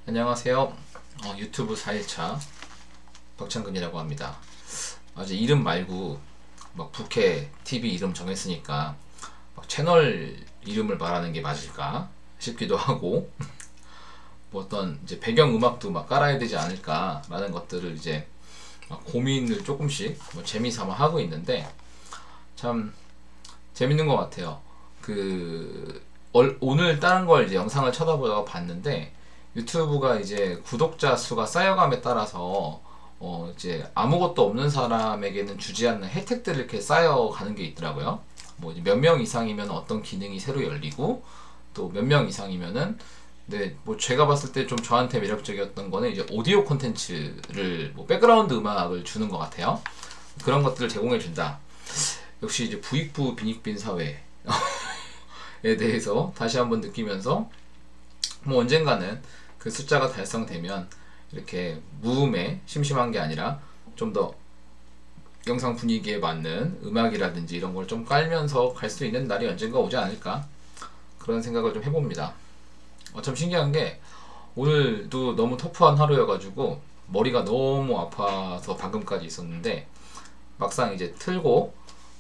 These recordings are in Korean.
안녕하세요. 유튜브 4일차 박창근이라고 합니다. 이제 이름 말고 막 부캐 TV 이름 정했으니까 막 채널 이름을 말하는 게 맞을까 싶기도 하고 뭐 어떤 이제 배경 음악도 막 깔아야 되지 않을까라는 것들을 이제 막 고민을 조금씩 뭐 재미삼아 하고 있는데 참 재밌는 것 같아요. 오늘 다른 걸 이제 영상을 쳐다보다가 봤는데 유튜브가 이제 구독자 수가 쌓여감에 따라서 이제 아무것도 없는 사람에게는 주지 않는 혜택들을 이렇게 쌓여가는 게 있더라고요. 뭐 몇 명 이상이면 어떤 기능이 새로 열리고 또 몇 명 이상이면은 뭐 제가 봤을 때 좀 저한테 매력적이었던 거는 이제 오디오 콘텐츠를 뭐 백그라운드 음악을 주는 것 같아요. 그런 것들을 제공해 준다. 역시 이제 부익부 빈익빈 사회에 대해서 다시 한번 느끼면서 뭐 언젠가는 그 숫자가 달성되면 이렇게 무음에 심심한 게 아니라 좀 더 영상 분위기에 맞는 음악이라든지 이런 걸 좀 깔면서 갈 수 있는 날이 언젠가 오지 않을까 그런 생각을 좀 해봅니다. 참 신기한 게 오늘도 너무 터프한 하루여가지고 머리가 너무 아파서 방금까지 있었는데 막상 이제 틀고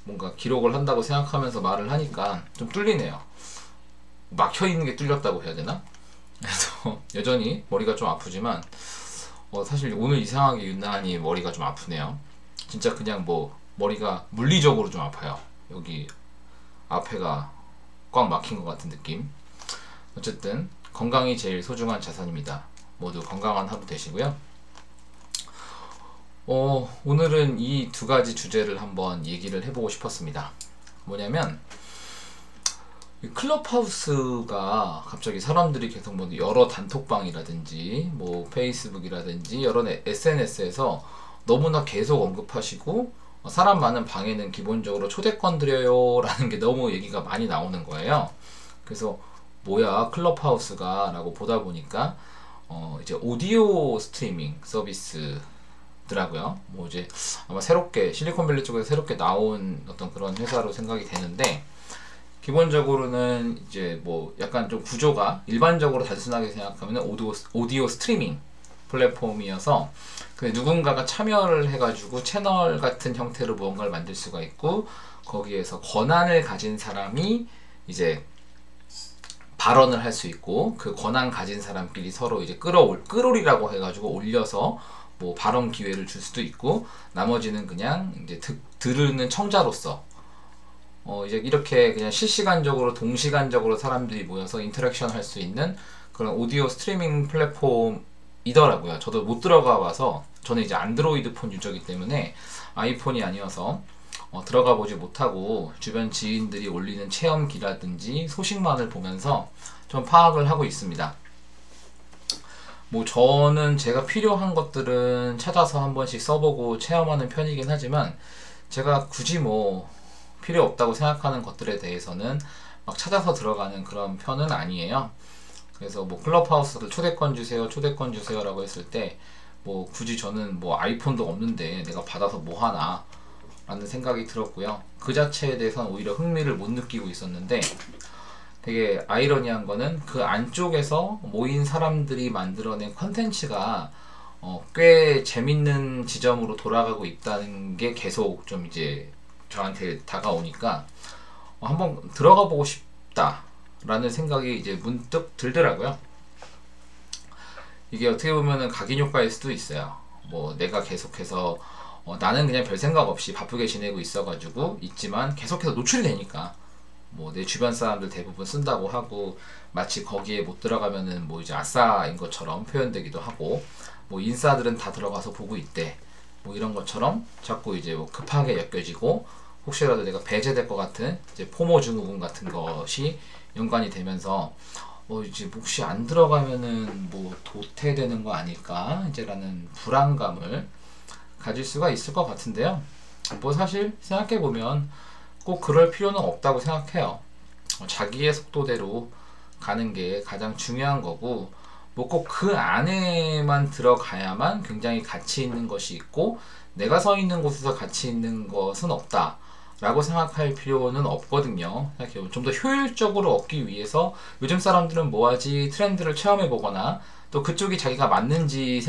뭔가 기록을 한다고 생각하면서 말을 하니까 좀 뚫리네요. 막혀있는 게 뚫렸다고 해야 되나? 그래서 여전히 머리가 좀 아프지만 사실 오늘 이상하게 유난히 머리가 좀 아프네요. 진짜 그냥 뭐 머리가 물리적으로 좀 아파요. 여기 앞에가 꽉 막힌 것 같은 느낌. 어쨌든 건강이 제일 소중한 자산입니다. 모두 건강한 하루 되시고요. 오늘은 이 두 가지 주제를 한번 얘기를 해보고 싶었습니다. 뭐냐면 클럽하우스가 갑자기 사람들이 계속 뭐 여러 단톡방이라든지 뭐 페이스북이라든지 여러 SNS에서 너무나 계속 언급하시고 사람 많은 방에는 기본적으로 초대권 드려요 라는 게 너무 얘기가 많이 나오는 거예요. 그래서 뭐야 클럽하우스가 라고 보다 보니까 이제 오디오 스트리밍 서비스더라고요. 뭐 이제 아마 새롭게 실리콘밸리 쪽에서 새롭게 나온 어떤 그런 회사로 생각이 되는데 기본적으로는 이제 뭐 약간 좀 구조가 일반적으로 단순하게 생각하면 오디오 스트리밍 플랫폼이어서 누군가가 참여를 해가지고 채널 같은 형태로 무언가를 만들 수가 있고 거기에서 권한을 가진 사람이 이제 발언을 할 수 있고 그 권한 가진 사람끼리 서로 이제 끌오리라고 해가지고 올려서 뭐 발언 기회를 줄 수도 있고 나머지는 그냥 이제 들으는 청자로서 이제 이렇게 그냥 실시간적으로 동시간적으로 사람들이 모여서 인터랙션 할 수 있는 그런 오디오 스트리밍 플랫폼이더라고요. 저도 못 들어가 봐서 저는 이제 안드로이드 폰 유저이기 때문에 아이폰이 아니어서 들어가 보지 못하고 주변 지인들이 올리는 체험기라든지 소식만을 보면서 좀 파악을 하고 있습니다. 뭐 저는 제가 필요한 것들은 찾아서 한 번씩 써보고 체험하는 편이긴 하지만 제가 굳이 뭐 필요 없다고 생각하는 것들에 대해서는 막 찾아서 들어가는 그런 편은 아니에요. 그래서 뭐 클럽하우스를 초대권 주세요 라고 했을 때 뭐 굳이 저는 뭐 아이폰도 없는데 내가 받아서 뭐 하나 라는 생각이 들었고요. 그 자체에 대해서는 오히려 흥미를 못 느끼고 있었는데 되게 아이러니한 거는 그 안쪽에서 모인 사람들이 만들어낸 컨텐츠가 꽤 재밌는 지점으로 돌아가고 있다는 게 계속 좀 이제 저한테 다가오니까 한번 들어가 보고 싶다 라는 생각이 이제 문득 들더라고요. 이게 어떻게 보면은 각인 효과일 수도 있어요. 뭐 내가 계속해서 나는 그냥 별 생각 없이 바쁘게 지내고 있지만 계속해서 노출이 되니까 뭐 내 주변 사람들 대부분 쓴다고 하고 마치 거기에 못 들어가면은 뭐 이제 아싸인 것처럼 표현되기도 하고 뭐 인싸들은 다 들어가서 보고 있대 뭐 이런 것처럼 자꾸 이제 뭐 급하게 엮여지고 혹시라도 내가 배제될 것 같은 이제 포모 증후군 같은 것이 연관이 되면서 이제 혹시 안 들어가면은 뭐 도태되는 거 아닐까 이제라는 불안감을 가질 수가 있을 것 같은데요. 뭐 사실 생각해보면 꼭 그럴 필요는 없다고 생각해요. 자기의 속도대로 가는 게 가장 중요한 거고 뭐 꼭 그 안에만 들어가야만 굉장히 가치 있는 것이 있고 내가 서 있는 곳에서 가치 있는 것은 없다 라고 생각할 필요는 없거든요. 좀 더 효율적으로 얻기 위해서 요즘 사람들은 뭐하지 트렌드를 체험해 보거나 또 그쪽이 자기가 맞는지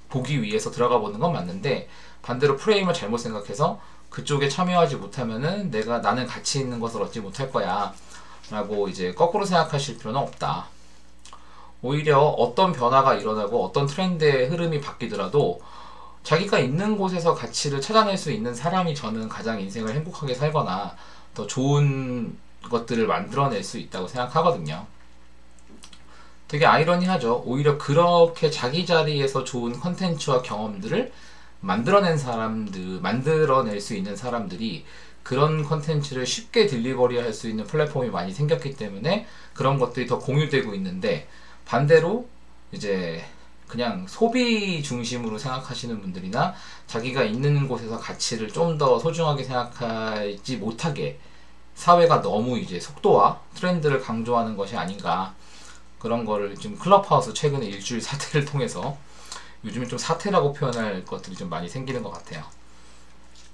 보기 위해서 들어가 보는 건 맞는데, 반대로 프레임을 잘못 생각해서 그쪽에 참여하지 못하면은 나는 가치 있는 것을 얻지 못할 거야 라고 이제 거꾸로 생각하실 필요는 없다. 오히려 어떤 변화가 일어나고 어떤 트렌드의 흐름이 바뀌더라도 자기가 있는 곳에서 가치를 찾아낼 수 있는 사람이 저는 가장 인생을 행복하게 살거나 더 좋은 것들을 만들어낼 수 있다고 생각하거든요. 되게 아이러니하죠. 오히려 그렇게 자기 자리에서 좋은 컨텐츠와 경험들을 만들어낼 수 있는 사람들이 그런 컨텐츠를 쉽게 딜리버리 할 수 있는 플랫폼이 많이 생겼기 때문에 그런 것들이 더 공유되고 있는데, 반대로 이제 그냥 소비 중심으로 생각하시는 분들이나 자기가 있는 곳에서 가치를 좀 더 소중하게 생각하지 못하게 사회가 너무 이제 속도와 트렌드를 강조하는 것이 아닌가, 그런 거를 지금 클럽하우스 최근에 일주일 사태를 통해서 요즘에 좀 사태라고 표현할 것들이 좀 많이 생기는 것 같아요.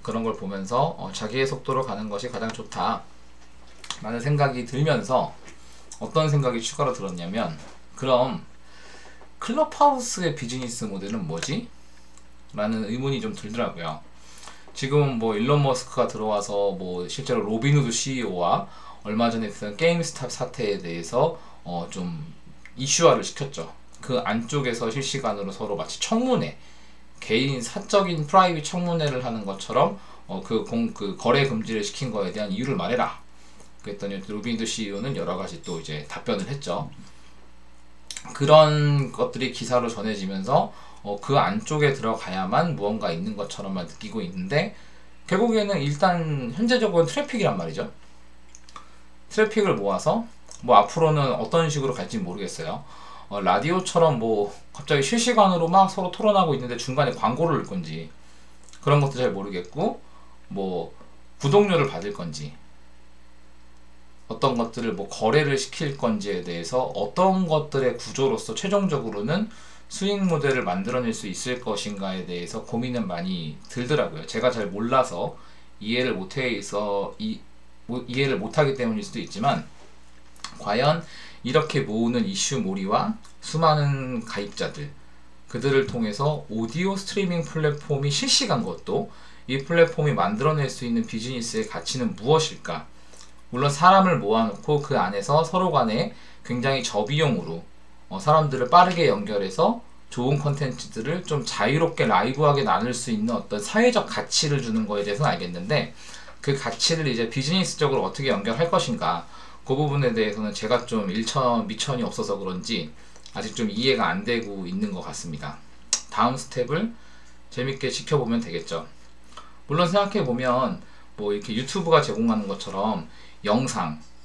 그런 걸 보면서 자기의 속도로 가는 것이 가장 좋다 라는 생각이 들면서, 어떤 생각이 추가로 들었냐면, 그럼 클럽하우스의 비즈니스 모델은 뭐지? 라는 의문이 좀 들더라고요. 지금 뭐 일론 머스크가 들어와서 뭐 실제로 로빈후드 CEO와 얼마 전에 있었던 게임스탑 사태에 대해서 좀 이슈화를 시켰죠. 그 안쪽에서 실시간으로 서로 마치 청문회, 개인 사적인 프라이빗 청문회를 하는 것처럼 그 거래 금지를 시킨 거에 대한 이유를 말해라. 그랬더니 로빈후드 CEO는 여러 가지 또 이제 답변을 했죠. 그런 것들이 기사로 전해지면서 그 안쪽에 들어가야만 무언가 있는 것처럼만 느끼고 있는데, 결국에는 일단 현재적으로는 트래픽이란 말이죠. 트래픽을 모아서 뭐 앞으로는 어떤 식으로 갈지 모르겠어요. 라디오처럼 뭐 갑자기 실시간으로 막 서로 토론하고 있는데 중간에 광고를 넣을 건지, 그런 것도 잘 모르겠고, 뭐 구독료를 받을 건지, 어떤 것들을 뭐 거래를 시킬 건지에 대해서 어떤 것들의 구조로서 최종적으로는 수익 모델을 만들어낼 수 있을 것인가에 대해서 고민은 많이 들더라고요. 제가 잘 몰라서 이해를 못하기 때문일 수도 있지만, 과연 이렇게 모으는 이슈 몰이와 수많은 가입자들, 그들을 통해서 오디오 스트리밍 플랫폼이 실시간 것도 이 플랫폼이 만들어낼 수 있는 비즈니스의 가치는 무엇일까? 물론 사람을 모아놓고 그 안에서 서로 간에 굉장히 저비용으로 사람들을 빠르게 연결해서 좋은 컨텐츠들을 좀 자유롭게 라이브하게 나눌 수 있는 어떤 사회적 가치를 주는 거에 대해서는 알겠는데, 그 가치를 이제 비즈니스적으로 어떻게 연결할 것인가, 그 부분에 대해서는 제가 좀 미천이 없어서 그런지 아직 좀 이해가 안 되고 있는 것 같습니다. 다음 스텝을 재밌게 지켜보면 되겠죠. 물론 생각해보면 뭐 이렇게 유튜브가 제공하는 것처럼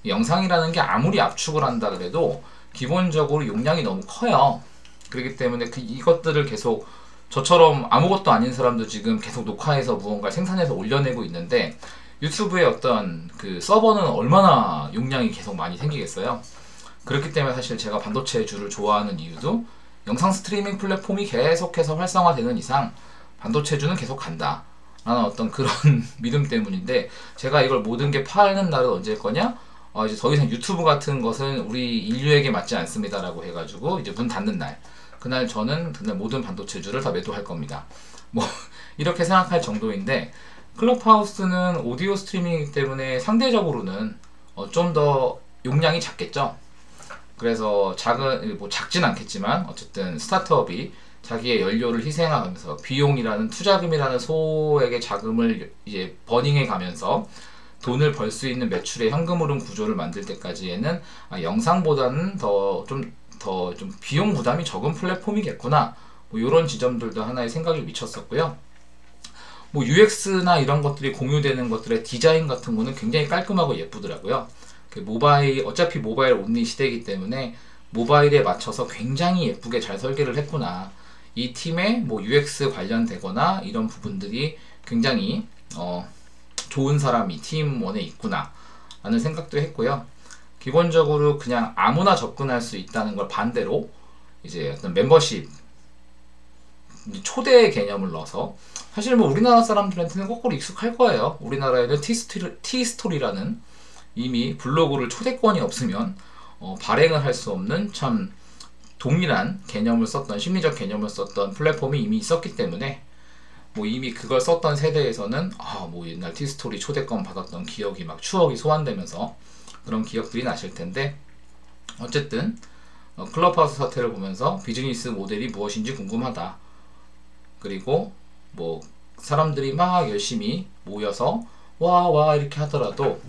영상이라는 게 아무리 압축을 한다 그래도 기본적으로 용량이 너무 커요. 그렇기 때문에 이것들을 계속, 저처럼 아무것도 아닌 사람도 지금 계속 녹화해서 무언가를 생산해서 올려내고 있는데, 유튜브의 어떤 그 서버는 얼마나 용량이 계속 많이 생기겠어요. 그렇기 때문에 사실 제가 반도체주를 좋아하는 이유도, 영상 스트리밍 플랫폼이 계속해서 활성화되는 이상 반도체주는 계속 간다 라는 어떤 그런 믿음 때문인데, 제가 이걸 모든 게 파는 날은 언제일 거냐? 이제 더 이상 유튜브 같은 것은 우리 인류에게 맞지 않습니다 라고 해가지고 이제 문 닫는 날, 그날 저는 그날 모든 반도체주를 다 매도할 겁니다. 뭐 이렇게 생각할 정도인데, 클럽하우스는 오디오 스트리밍이기 때문에 상대적으로는 좀 더 용량이 작겠죠. 그래서 작진 않겠지만 어쨌든 스타트업이 자기의 연료를 희생하면서 비용이라는 투자금이라는 소액의 자금을 이제 버닝해 가면서 돈을 벌 수 있는 매출의 현금 흐름 구조를 만들 때까지에는 영상보다는 좀 비용 부담이 적은 플랫폼이겠구나, 뭐 이런 지점들도 하나의 생각을 미쳤었고요. 뭐 UX나 이런 것들이 공유되는 것들의 디자인 같은 거는 굉장히 깔끔하고 예쁘더라고요. 어차피 모바일 온리 시대이기 때문에 모바일에 맞춰서 굉장히 예쁘게 잘 설계를 했구나, 이 팀의 뭐 UX 관련되거나 이런 부분들이 굉장히 좋은 사람이 팀원에 있구나 라는 생각도 했고요. 기본적으로 그냥 아무나 접근할 수 있다는 걸 반대로 이제 어떤 멤버십을 이제 초대 개념을 넣어서 사실 뭐 우리나라 사람들한테는 거꾸로 익숙할 거예요. 우리나라에는 티스토리라는 이미 블로그를 초대권이 없으면 발행을 할 수 없는 참 동일한 개념을 썼던 심리적 개념을 썼던 플랫폼이 이미 있었기 때문에 뭐 이미 그걸 썼던 세대에서는 뭐 옛날 티스토리 초대권 받았던 기억이 막 추억이 소환되면서 그런 기억들이 나실 텐데 어쨌든 클럽하우스 사태를 보면서 비즈니스 모델이 무엇인지 궁금하다. 그리고 뭐 사람들이 막 열심히 모여서 와 이렇게 하더라도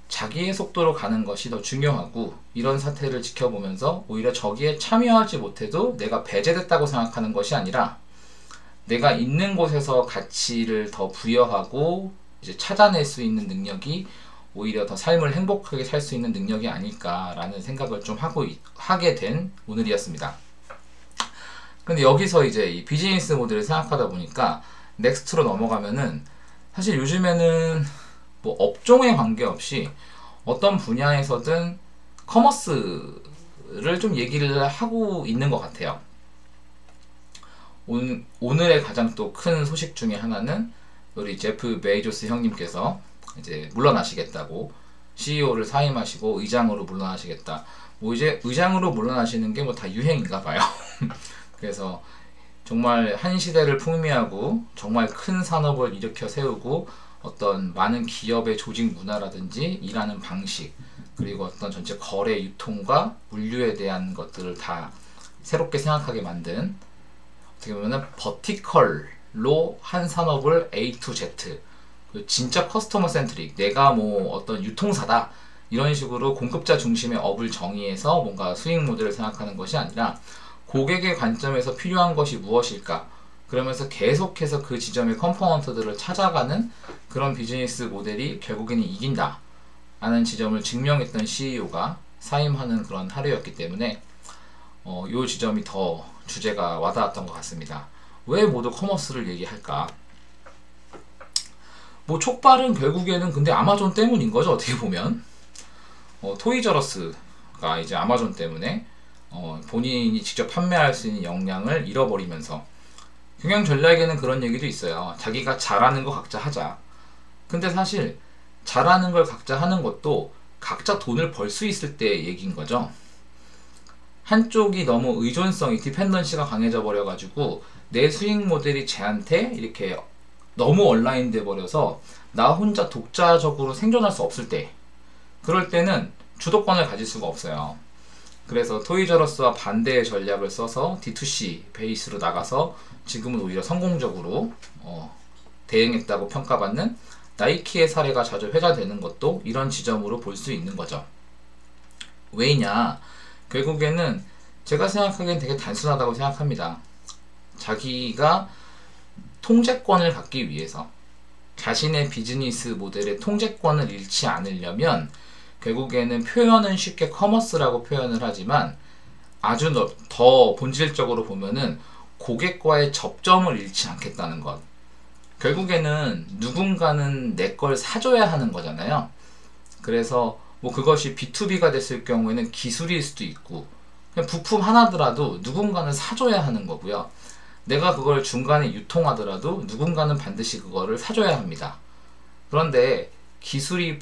자기의 속도로 가는 것이 더 중요하고 이런 사태를 지켜보면서 오히려 저기에 참여하지 못해도 내가 배제됐다고 생각하는 것이 아니라 내가 있는 곳에서 가치를 더 부여하고 이제 찾아낼 수 있는 능력이 오히려 더 삶을 행복하게 살 수 있는 능력이 아닐까라는 생각을 좀 하게 된 오늘이었습니다. 근데 여기서 이제 이 비즈니스 모델을 생각하다 보니까 넥스트로 넘어가면은 사실 요즘에는 뭐 업종에 관계없이 어떤 분야에서든 커머스를 좀 얘기를 하고 있는 것 같아요. 오늘의 가장 또 큰 소식 중에 하나는 우리 제프 베이조스 형님께서 이제 물러나시겠다고 CEO를 사임하시고 의장으로 물러나시겠다. 뭐 이제 의장으로 물러나시는 게 뭐 다 유행인가 봐요. 그래서 정말 한 시대를 풍미하고 정말 큰 산업을 일으켜 세우고 어떤 많은 기업의 조직 문화라든지 일하는 방식 그리고 어떤 전체 거래 유통과 물류에 대한 것들을 다 새롭게 생각하게 만든 어떻게 보면은 버티컬로 한 산업을 A to Z 진짜 커스터머 센트릭 내가 뭐 어떤 유통사다 이런 식으로 공급자 중심의 업을 정의해서 뭔가 수익 모델을 생각하는 것이 아니라 고객의 관점에서 필요한 것이 무엇일까 그러면서 계속해서 그 지점의 컴포넌트들을 찾아가는 그런 비즈니스 모델이 결국에는 이긴다 라는 지점을 증명했던 CEO가 사임하는 그런 하루였기 때문에 이 지점이 더 주제가 와닿았던 것 같습니다. 왜 모두 커머스를 얘기할까? 뭐 촉발은 결국에는 근데 아마존 때문인 거죠. 어떻게 보면 토이저러스가 이제 아마존 때문에 본인이 직접 판매할 수 있는 역량을 잃어버리면서 경영 전략에는 그런 얘기도 있어요. 자기가 잘하는 거 각자 하자. 근데 사실 잘하는 걸 각자 하는 것도 각자 돈을 벌 수 있을 때 얘기인 거죠. 한쪽이 너무 의존성이 디펜던시가 강해져 버려 가지고 내 수익 모델이 쟤한테 이렇게 너무 온라인 돼 버려서 나 혼자 독자적으로 생존할 수 없을 때 그럴 때는 주도권을 가질 수가 없어요. 그래서 토이저러스와 반대의 전략을 써서 D2C 베이스로 나가서 지금은 오히려 성공적으로 대응했다고 평가받는 나이키의 사례가 자주 회자되는 것도 이런 지점으로 볼 수 있는 거죠. 왜냐? 결국에는 제가 생각하기엔 되게 단순하다고 생각합니다. 자기가 통제권을 갖기 위해서 자신의 비즈니스 모델의 통제권을 잃지 않으려면 결국에는 표현은 쉽게 커머스라고 표현을 하지만 아주 더 본질적으로 보면은 고객과의 접점을 잃지 않겠다는 것. 결국에는 누군가는 내 걸 사줘야 하는 거잖아요. 그래서 뭐 그것이 B2B가 됐을 경우에는 기술일 수도 있고 그냥 부품 하나더라도 누군가는 사줘야 하는 거고요. 내가 그걸 중간에 유통하더라도 누군가는 반드시 그거를 사줘야 합니다. 그런데 기술이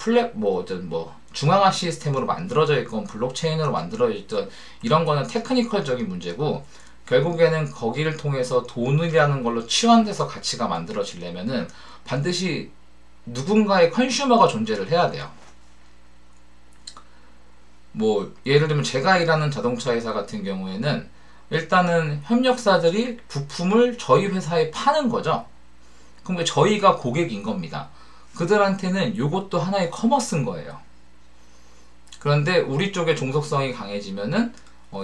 중앙화 시스템으로 만들어져 있건 블록체인으로 만들어져 있던 이런 거는 테크니컬적인 문제고 결국에는 거기를 통해서 돈이라는 걸로 치환돼서 가치가 만들어지려면은 반드시 누군가의 컨슈머가 존재를 해야 돼요. 뭐 예를 들면 제가 일하는 자동차 회사 같은 경우에는 일단은 협력사들이 부품을 저희 회사에 파는 거죠. 그럼 저희가 고객인 겁니다. 그들한테는 이것도 하나의 커머스인 거예요. 그런데 우리 쪽의 종속성이 강해지면은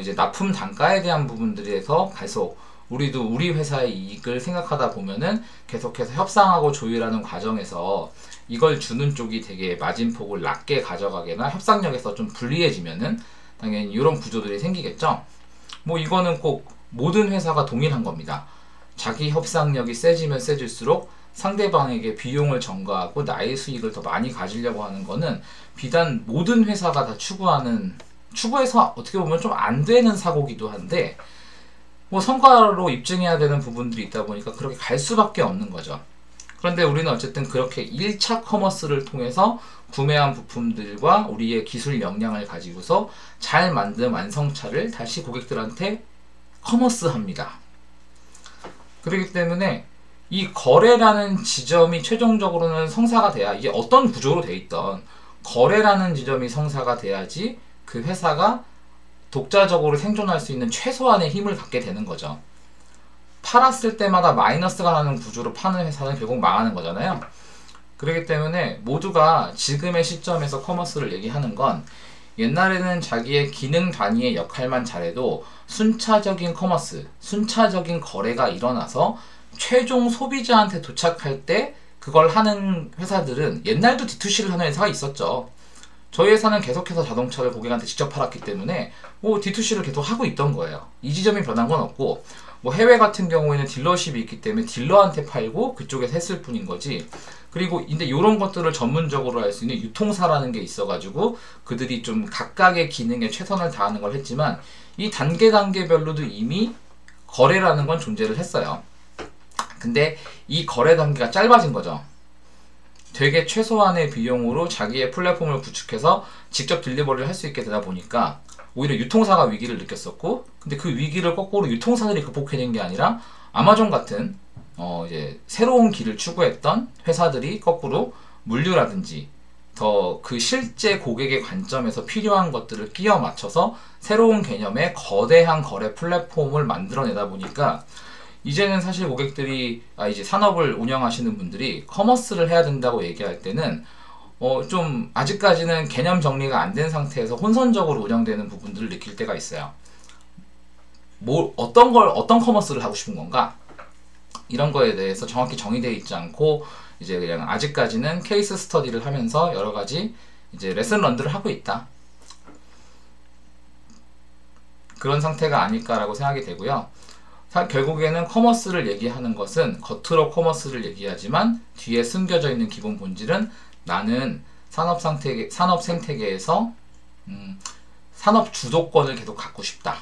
이제 납품 단가에 대한 부분들에서 계속 우리도 우리 회사의 이익을 생각하다 보면은 계속해서 협상하고 조율하는 과정에서 이걸 주는 쪽이 되게 마진폭을 낮게 가져가거나 협상력에서 좀 불리해지면은 당연히 이런 구조들이 생기겠죠. 뭐 이거는 꼭 모든 회사가 동일한 겁니다. 자기 협상력이 세지면 세질수록 상대방에게 비용을 전가하고 나의 수익을 더 많이 가지려고 하는 거는 비단 모든 회사가 다 추구해서 어떻게 보면 좀 안 되는 사고기도 한데 뭐 성과로 입증해야 되는 부분들이 있다 보니까 그렇게 갈 수밖에 없는 거죠. 그런데 우리는 어쨌든 그렇게 1차 커머스를 통해서 구매한 부품들과 우리의 기술 역량을 가지고서 잘 만든 완성차를 다시 고객들한테 커머스 합니다. 그렇기 때문에 이 거래라는 지점이 최종적으로는 성사가 돼야, 이게 어떤 구조로 돼 있던 거래라는 지점이 성사가 돼야지 그 회사가 독자적으로 생존할 수 있는 최소한의 힘을 갖게 되는 거죠. 팔았을 때마다 마이너스가 나는 구조로 파는 회사는 결국 망하는 거잖아요. 그렇기 때문에 모두가 지금의 시점에서 커머스를 얘기하는 건, 옛날에는 자기의 기능 단위의 역할만 잘해도 순차적인 커머스, 순차적인 거래가 일어나서 최종 소비자한테 도착할 때 그걸 하는 회사들은, 옛날도 D2C를 하는 회사가 있었죠. 저희 회사는 계속해서 자동차를 고객한테 직접 팔았기 때문에 뭐 D2C를 계속 하고 있던 거예요. 이 지점이 변한 건 없고, 뭐 해외 같은 경우에는 딜러십이 있기 때문에 딜러한테 팔고 그쪽에서 했을 뿐인 거지. 그리고 근데 이런 것들을 전문적으로 할 수 있는 유통사라는 게 있어가지고 그들이 좀 각각의 기능에 최선을 다하는 걸 했지만, 이 단계별로도 이미 거래라는 건 존재를 했어요. 근데 이 거래 단계가 짧아진 거죠. 되게 최소한의 비용으로 자기의 플랫폼을 구축해서 직접 딜리버리를 할 수 있게 되다 보니까 오히려 유통사가 위기를 느꼈었고, 근데 그 위기를 거꾸로 유통사들이 극복해낸 게 아니라 아마존 같은 이제 새로운 길을 추구했던 회사들이 거꾸로 물류라든지 더 그 실제 고객의 관점에서 필요한 것들을 끼워 맞춰서 새로운 개념의 거대한 거래 플랫폼을 만들어내다 보니까, 이제는 사실 고객들이 이제 산업을 운영하시는 분들이 커머스를 해야 된다고 얘기할 때는 좀 아직까지는 개념 정리가 안 된 상태에서 혼선적으로 운영되는 부분들을 느낄 때가 있어요. 어떤 커머스를 하고 싶은 건가? 이런 거에 대해서 정확히 정의되어 있지 않고, 이제 그냥 아직까지는 케이스 스터디를 하면서 여러 가지 이제 레슨 런들을 하고 있다. 그런 상태가 아닐까라고 생각이 되고요. 결국에는 커머스를 얘기하는 것은 겉으로 커머스를 얘기하지만 뒤에 숨겨져 있는 기본 본질은, 나는 산업 생태계에서 산업 주도권을 계속 갖고 싶다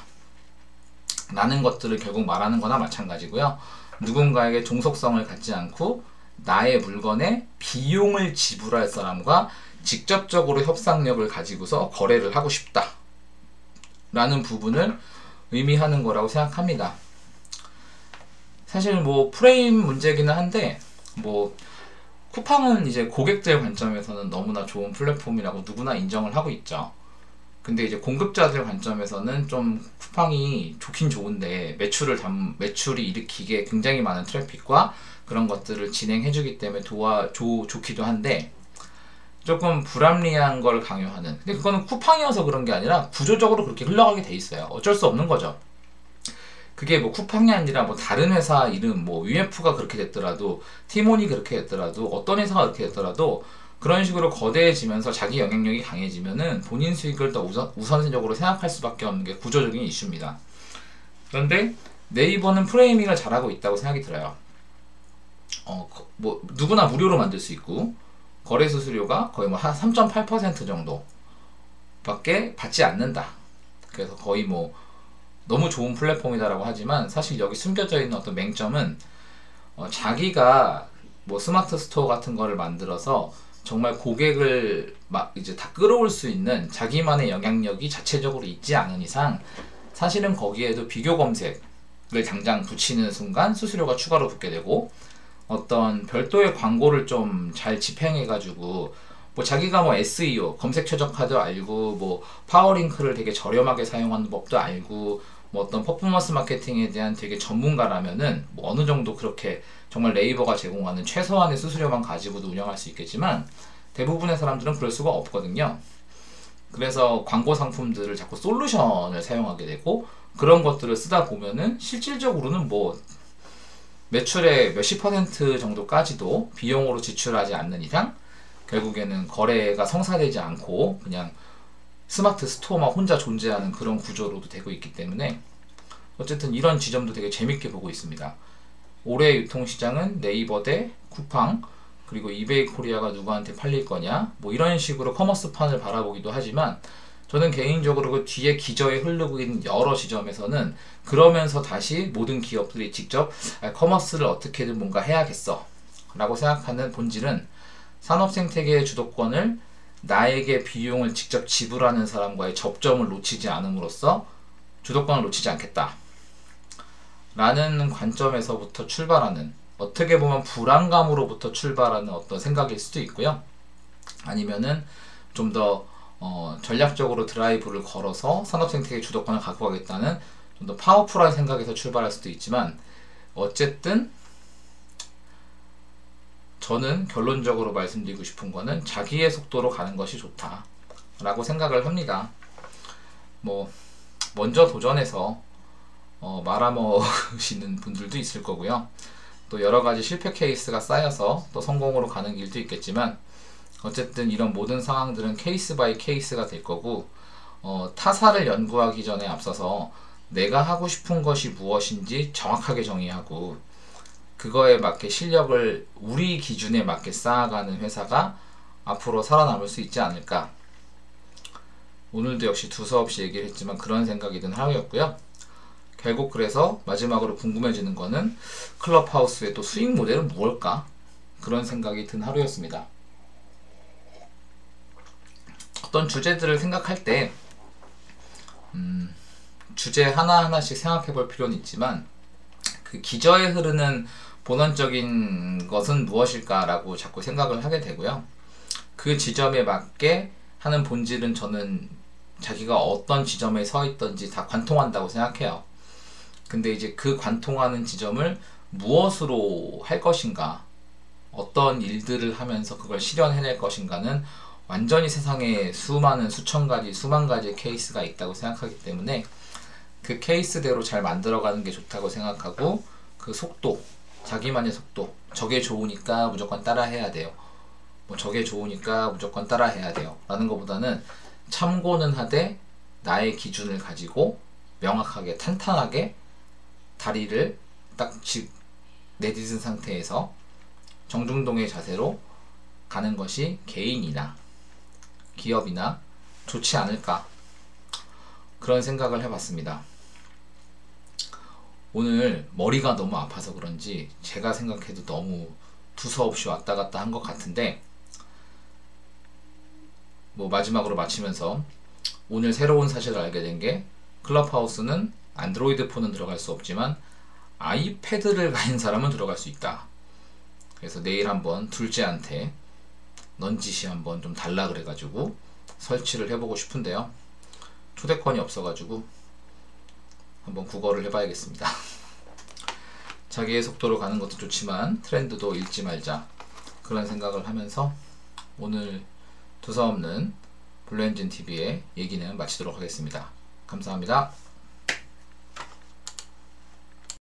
라는 것들을 결국 말하는 거나 마찬가지고요. 누군가에게 종속성을 갖지 않고 나의 물건에 비용을 지불할 사람과 직접적으로 협상력을 가지고서 거래를 하고 싶다 라는 부분을 의미하는 거라고 생각합니다. 사실 뭐 프레임 문제기는 한데, 뭐 쿠팡은 이제 고객들 관점에서는 너무나 좋은 플랫폼이라고 누구나 인정을 하고 있죠. 근데 이제 공급자들 관점에서는 좀 쿠팡이 좋긴 좋은데 매출이 일으키게 굉장히 많은 트래픽과 그런 것들을 진행해주기 때문에 좋기도 한데, 조금 불합리한 걸 강요하는, 근데 그거는 쿠팡이어서 그런 게 아니라 구조적으로 그렇게 흘러가게 돼 있어요. 어쩔 수 없는 거죠. 그게 뭐 쿠팡이 아니라 뭐 다른 회사 이름, 뭐 UF가 그렇게 됐더라도, 티몬이 그렇게 됐더라도, 어떤 회사가 그렇게 됐더라도 그런 식으로 거대해지면서 자기 영향력이 강해지면은 본인 수익을 더 우선적으로 생각할 수밖에 없는 게 구조적인 이슈입니다. 그런데 네이버는 프레이밍을 잘하고 있다고 생각이 들어요. 뭐 누구나 무료로 만들 수 있고, 거래 수수료가 거의 뭐 한 3.8% 정도 밖에 받지 않는다. 그래서 거의 뭐 너무 좋은 플랫폼이다라고 하지만, 사실 여기 숨겨져 있는 어떤 맹점은 자기가 뭐 스마트 스토어 같은 거를 만들어서 정말 고객을 막 이제 다 끌어올 수 있는 자기만의 영향력이 자체적으로 있지 않은 이상, 사실은 거기에도 비교 검색을 당장 붙이는 순간 수수료가 추가로 붙게 되고, 어떤 별도의 광고를 좀 잘 집행해가지고 뭐 자기가 뭐 SEO 검색 최적화도 알고, 뭐 파워링크를 되게 저렴하게 사용하는 법도 알고, 뭐 어떤 퍼포먼스 마케팅에 대한 되게 전문가라면은 뭐 어느 정도 그렇게 정말 네이버가 제공하는 최소한의 수수료만 가지고도 운영할 수 있겠지만, 대부분의 사람들은 그럴 수가 없거든요. 그래서 광고 상품들을 자꾸 솔루션을 사용하게 되고, 그런 것들을 쓰다 보면은 실질적으로는 뭐 매출의 몇십 % 정도까지도 비용으로 지출하지 않는 이상 결국에는 거래가 성사되지 않고 그냥 스마트 스토어만 혼자 존재하는 그런 구조로도 되고 있기 때문에, 어쨌든 이런 지점도 되게 재밌게 보고 있습니다. 올해 유통시장은 네이버 대 쿠팡, 그리고 이베이 코리아가 누구한테 팔릴 거냐, 뭐 이런 식으로 커머스판을 바라보기도 하지만, 저는 개인적으로 그 뒤에 기저에 흐르고 있는 여러 지점에서는 그러면서 다시 모든 기업들이 직접 커머스를 어떻게든 뭔가 해야겠어 라고 생각하는 본질은 산업 생태계의 주도권을 나에게 비용을 직접 지불하는 사람과의 접점을 놓치지 않음으로써 주도권을 놓치지 않겠다 라는 관점에서부터 출발하는, 어떻게 보면 불안감으로부터 출발하는 어떤 생각일 수도 있고요. 아니면은 좀 더 전략적으로 드라이브를 걸어서 산업 생태계 주도권을 갖고 가겠다는 좀 더 파워풀한 생각에서 출발할 수도 있지만, 어쨌든 저는 결론적으로 말씀드리고 싶은 거는 자기의 속도로 가는 것이 좋다 라고 생각을 합니다. 뭐 먼저 도전해서 말아먹으시는 분들도 있을 거고요. 또 여러가지 실패 케이스가 쌓여서 또 성공으로 가는 길도 있겠지만, 어쨌든 이런 모든 상황들은 케이스 바이 케이스가 될 거고, 타사를 연구하기 전에 앞서서 내가 하고 싶은 것이 무엇인지 정확하게 정의하고 그거에 맞게 실력을 우리 기준에 맞게 쌓아가는 회사가 앞으로 살아남을 수 있지 않을까. 오늘도 역시 두서없이 얘기를 했지만 그런 생각이 든 하루였고요. 결국 그래서 마지막으로 궁금해지는 거는 클럽하우스의 또 수익 모델은 무엇일까? 그런 생각이 든 하루였습니다. 어떤 주제들을 생각할 때 주제 하나하나씩 생각해 볼 필요는 있지만, 그 기저에 흐르는 본원적인 것은 무엇일까 라고 자꾸 생각을 하게 되고요. 그 지점에 맞게 하는 본질은 저는 자기가 어떤 지점에 서 있든지 다 관통한다고 생각해요. 근데 이제 그 관통하는 지점을 무엇으로 할 것인가, 어떤 일들을 하면서 그걸 실현해낼 것인가는 완전히 세상에 수많은 수천 가지 수만 가지의 케이스가 있다고 생각하기 때문에 그 케이스대로 잘 만들어가는 게 좋다고 생각하고, 그 속도, 자기만의 속도, 저게 좋으니까 무조건 따라 해야 돼요, 뭐 저게 좋으니까 무조건 따라 해야 돼요 라는 것보다는 참고는 하되 나의 기준을 가지고 명확하게 탄탄하게 다리를 딱 내딛은 상태에서 정중동의 자세로 가는 것이 개인이나 기업이나 좋지 않을까, 그런 생각을 해봤습니다. 오늘 머리가 너무 아파서 그런지 제가 생각해도 너무 두서없이 왔다 갔다 한 것 같은데, 뭐 마지막으로 마치면서 오늘 새로운 사실을 알게 된 게, 클럽하우스는 안드로이드 폰은 들어갈 수 없지만 아이패드를 가진 사람은 들어갈 수 있다. 그래서 내일 한번 둘째한테 넌지시 한번 좀 달라 그래가지고 설치를 해보고 싶은데요. 초대권이 없어가지고 한번 국어를 해봐야겠습니다. 자기의 속도로 가는 것도 좋지만 트렌드도 읽지 말자, 그런 생각을 하면서 오늘 두서없는 블루엔진TV의 얘기는 마치도록 하겠습니다. 감사합니다.